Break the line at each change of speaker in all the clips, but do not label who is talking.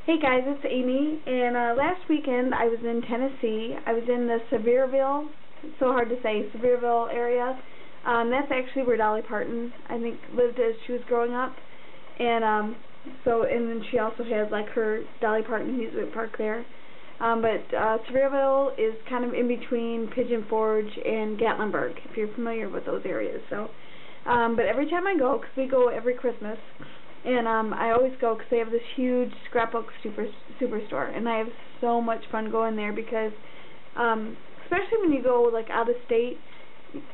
Hey guys, it's Amy, and last weekend I was in Tennessee. I was in the Sevierville, it's so hard to say, Sevierville area. That's actually where Dolly Parton, I think, lived as she was growing up. And and then she also has like her Dolly Parton Amusement Park there. But Sevierville is kind of in between Pigeon Forge and Gatlinburg, if you're familiar with those areas. So, but every time I go, because we go every Christmas, and I always go because they have this huge Scrapbook superstore, and I have so much fun going there because, especially when you go like out of state,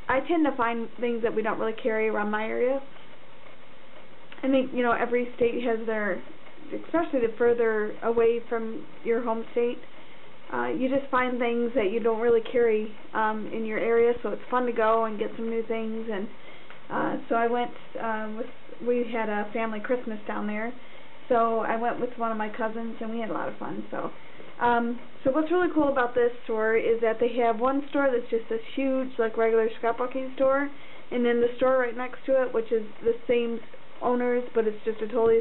I tend to find things that we don't really carry around my area. I think, you know, every state has their, especially the further away from your home state, you just find things that you don't really carry in your area, so it's fun to go and get some new things. And so I went we had a family Christmas down there, so I went with one of my cousins, and we had a lot of fun. So what's really cool about this store is that they have one store that's just this huge, like, regular scrapbooking store, and then the store right next to it, which is the same owners, but it's just a totally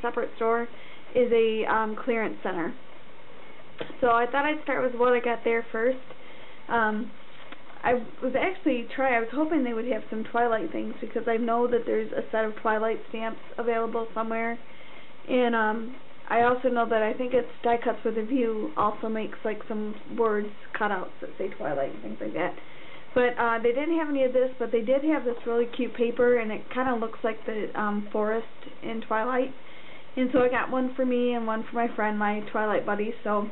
separate store, is a clearance center. So I thought I'd start with what I got there first. I was hoping they would have some Twilight things, because I know that there's a set of Twilight stamps available somewhere. And I also know that I think it's Die Cuts with a View also makes like some words cutouts that say Twilight and things like that. But they didn't have any of this, but they did have this really cute paper, and it kind of looks like the forest in Twilight. And so I got one for me and one for my friend, my Twilight buddy. So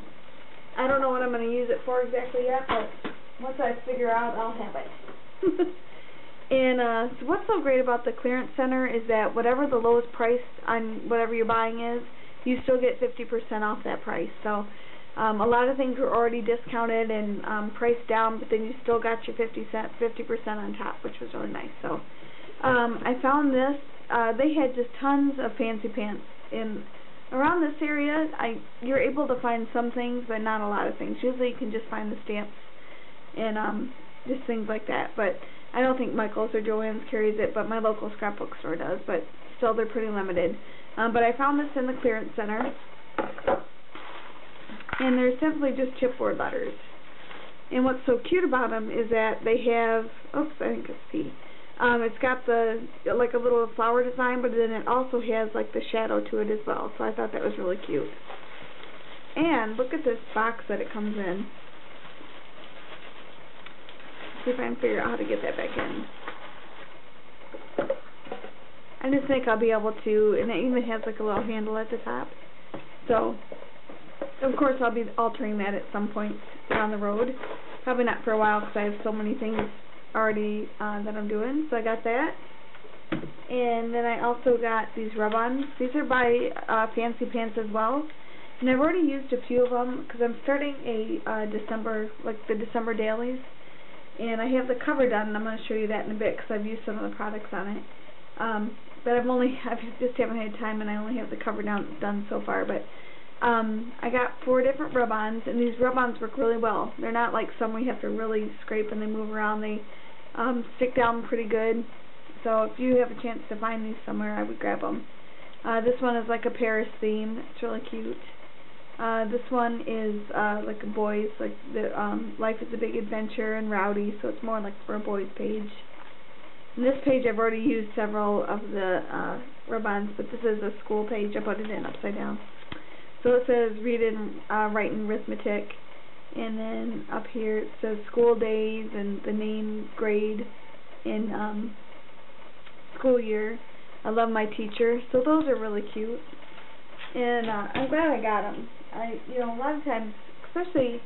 I don't know what I'm going to use it for exactly yet, but once I figure out, I'll have it. And so what's so great about the clearance center is that whatever the lowest price on whatever you're buying is, you still get 50% off that price. So a lot of things are already discounted and priced down, but then you still got your 50% on top, which was really nice. So I found this. They had just tons of fancy pants. And around this area, you're able to find some things, but not a lot of things. Usually you can just find the stamps and just things like that. But I don't think Michael's or Joann's carries it, but my local scrapbook store does. But still, they're pretty limited. But I found this in the clearance center, and they're simply just chipboard letters. And what's so cute about them is that they have, oops, I think it's P. It's got the, like, a little flower design, but then it also has like the shadow to it as well. So I thought that was really cute. And look at this box that it comes in. See if I can figure out how to get that back in. I just think I'll be able to, and it even has like a little handle at the top. So, of course, I'll be altering that at some point down the road. Probably not for a while, because I have so many things already that I'm doing. So I got that. And then I also got these rub-ons. These are by Fancy Pants as well. And I've already used a few of them, because I'm starting a the December dailies. And I have the cover done, and I'm going to show you that in a bit, because I've used some of the products on it. But I just haven't had time, and I only have the cover done so far. But I got 4 different rub-ons, and these rub-ons work really well. They're not like some where you have to really scrape and they move around. They stick down pretty good. So if you have a chance to find these somewhere, I would grab them. This one is like a Paris theme. It's really cute. This one is like a boys, like the Life is a Big Adventure and Rowdy, so it's more like for a boys page. And this page I've already used several of the rub-ons, but this is a school page. I put it in upside down. So it says read and write and arithmetic, and then up here it says school days and the name, grade, and school year. I love my teacher. So those are really cute, and I'm glad I got them. You know, a lot of times, especially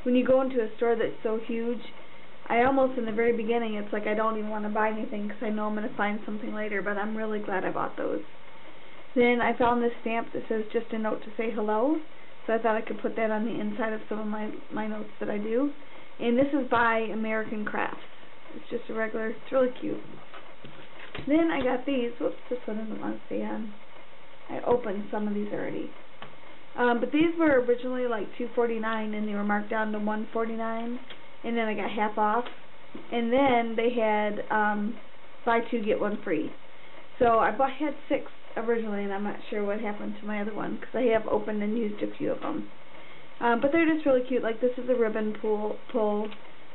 when you go into a store that's so huge, I almost, in the very beginning, it's like I don't even want to buy anything because I know I'm going to find something later, but I'm really glad I bought those. Then I found this stamp that says just a note to say hello, so I thought I could put that on the inside of some of my notes that I do. And this is by American Crafts. It's just a regular, it's really cute. Then I got these. Whoops, this one doesn't want to stay on. I opened some of these already. But these were originally like $2.49, and they were marked down to $1.49, and then I got half off. And then they had buy 2 get 1 free. So I had 6 originally, and I'm not sure what happened to my other one because I have opened and used a few of them. But they're just really cute. Like, this is a ribbon pull,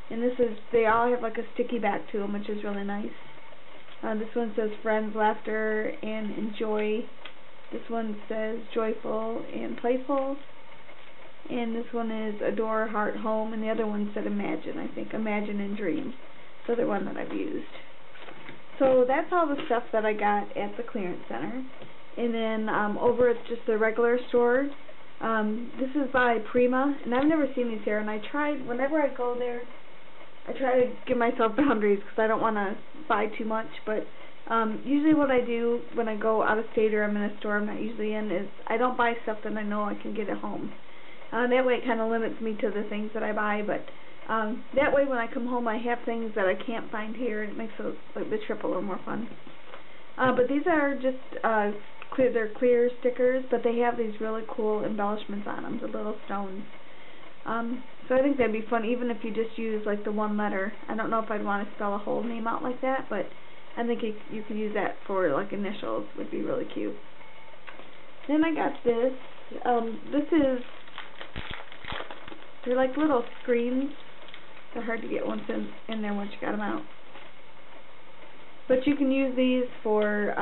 and they all have like a sticky back to them, which is really nice. This one says friends, laughter, and enjoy. This one says joyful and playful. And this one is adore, heart, home, and the other one said imagine, I think. Imagine and dream. The other one that I've used. So that's all the stuff that I got at the clearance center. And then over at just the regular store, this is by Prima, and I've never seen these here, and I tried, whenever I go there, I try to give myself boundaries because I don't want to buy too much, but usually what I do when I go out of state or I'm in a store I'm not usually in is I don't buy stuff that I know I can get at home. That way it kind of limits me to the things that I buy, but that way when I come home I have things that I can't find here, and it makes the trip a little more fun. But these are just they're clear stickers, but they have these really cool embellishments on them, the little stones. So I think that'd be fun, even if you just use like the one letter. I don't know if I'd want to spell a whole name out like that, but I think you could use that for like initials. Would be really cute. Then I got this. They're like little screens. They're hard to get once in there once you got them out. But you can use these for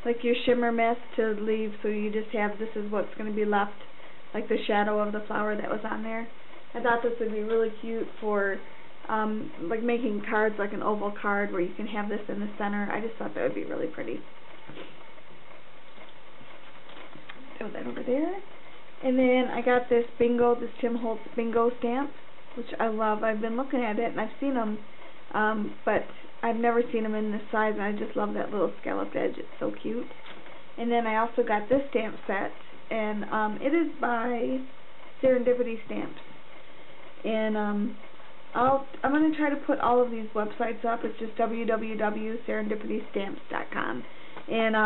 like your shimmer mist to leave, so you just have this is what's going to be left, like the shadow of the flower that was on there. I thought this would be really cute for like making cards, like an oval card where you can have this in the center. I just thought that would be really pretty. Throw that over there. And then I got this Tim Holtz bingo stamp, which I love. I've been looking at it and I've seen them, but I've never seen them in this size, and I just love that little scalloped edge. It's so cute. And then I also got this stamp set, and it is by Serendipity Stamps. And I'm going to try to put all of these websites up. It's just www.serendipitystamps.com. And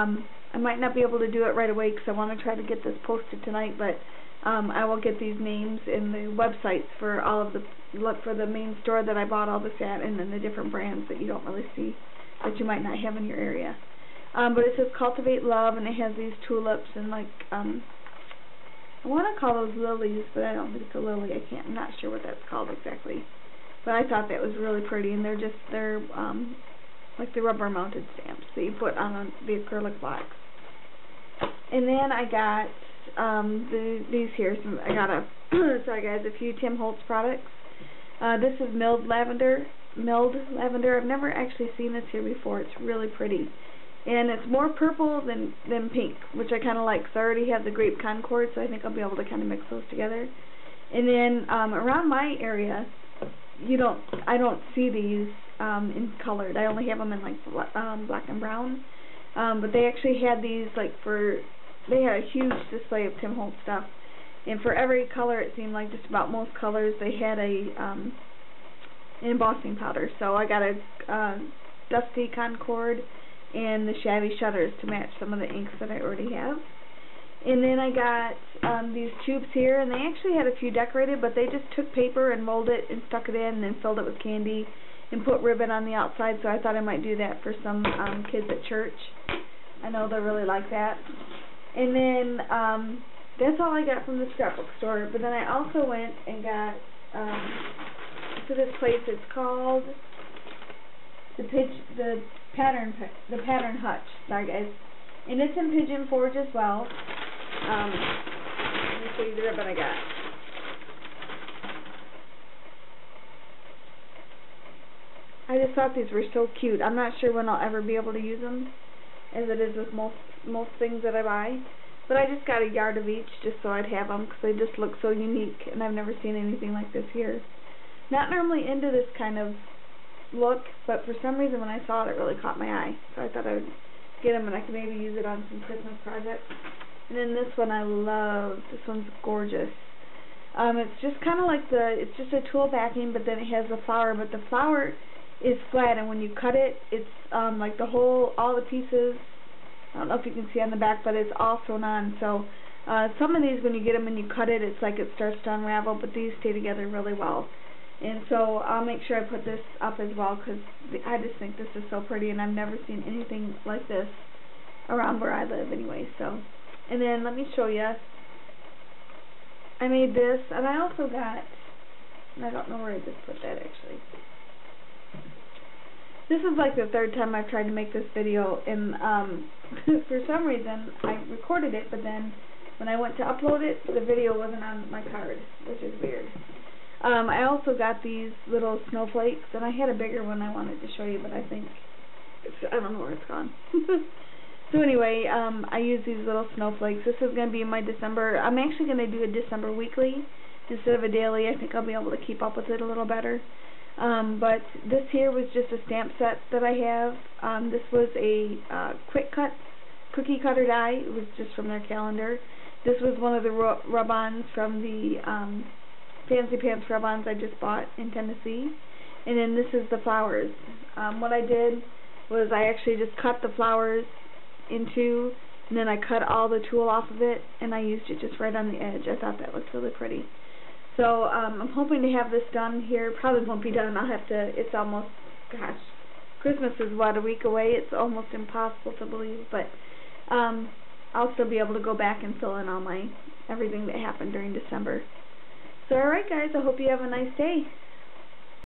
I might not be able to do it right away because I want to try to get this posted tonight, but I will get these names and the websites for all of for the main store that I bought all this at, and then the different brands that you don't really see, that you might not have in your area. But it says cultivate love, and it has these tulips and like I want to call those lilies, but I don't think it's a lily. I'm not sure what that's called exactly. But I thought that was really pretty, and they're like the rubber mounted stamps that you put on the acrylic box. And then I got these here. I got sorry guys, a few Tim Holtz products. This is milled lavender. I've never actually seen this here before. It's really pretty, and it's more purple than pink, which I kind of like. So I already have the grape concord, so I think I'll be able to kind of mix those together. And then around my area, I don't see these in colored. I only have them in like black and brown. But they actually had these they had a huge display of Tim Holtz stuff, and for every color, it seemed like just about most colors, they had an embossing powder. So I got a dusty concord and the shabby shutters to match some of the inks that I already have. And then I got these tubes here, and they actually had a few decorated, but they just took paper and rolled it and stuck it in and then filled it with candy and put ribbon on the outside, so I thought I might do that for some kids at church. I know they'll really like that. And then that's all I got from the scrapbook store. But then I also went and got to this place. It's called the Pattern Hutch. Sorry guys. And it's in Pigeon Forge as well. Let me show you the ribbon I got. I just thought these were so cute. I'm not sure when I'll ever be able to use them, as it is with most things that I buy. But I just got a yard of each just so I'd have them, because they just look so unique, and I've never seen anything like this here. Not normally into this kind of look, but for some reason when I saw it, it really caught my eye. So I thought I would get them, and I could maybe use it on some Christmas projects. And then this one I love. This one's gorgeous. It's just kind of like it's just a tulle backing, but then it has the flower, but the flower is flat, and when you cut it, it's like all the pieces, I don't know if you can see on the back, but it's all sewn on. So some of these, when you get them and you cut it, it's like it starts to unravel, but these stay together really well. And so I'll make sure I put this up as well, because I just think this is so pretty, and I've never seen anything like this around where I live anyway. So, and then let me show you. I made this, and I also got, I don't know where I just put that actually. This is like the third time I've tried to make this video, and for some reason I recorded it, but then when I went to upload it, the video wasn't on my card, which is weird. I also got these little snowflakes, and I had a bigger one I wanted to show you, but I think I don't know where it's gone. So anyway, I use these little snowflakes. This is going to be my December. I'm actually going to do a December weekly instead of a daily. I think I'll be able to keep up with it a little better. But this here was just a stamp set that I have. This was a quick cut cookie cutter die. It was just from their calendar. This was one of the rub-ons from the Fancy Pants rub-ons I just bought in Tennessee. And then this is the flowers. What I did was I actually just cut the flowers in two, and then I cut all the tulle off of it, and I used it just right on the edge. I thought that looked really pretty. So I'm hoping to have this done here. Probably won't be done. I'll have to, it's almost, gosh, Christmas is what, a week away? It's almost impossible to believe, but I'll still be able to go back and fill in all my, everything that happened during December. So alright guys, I hope you have a nice day.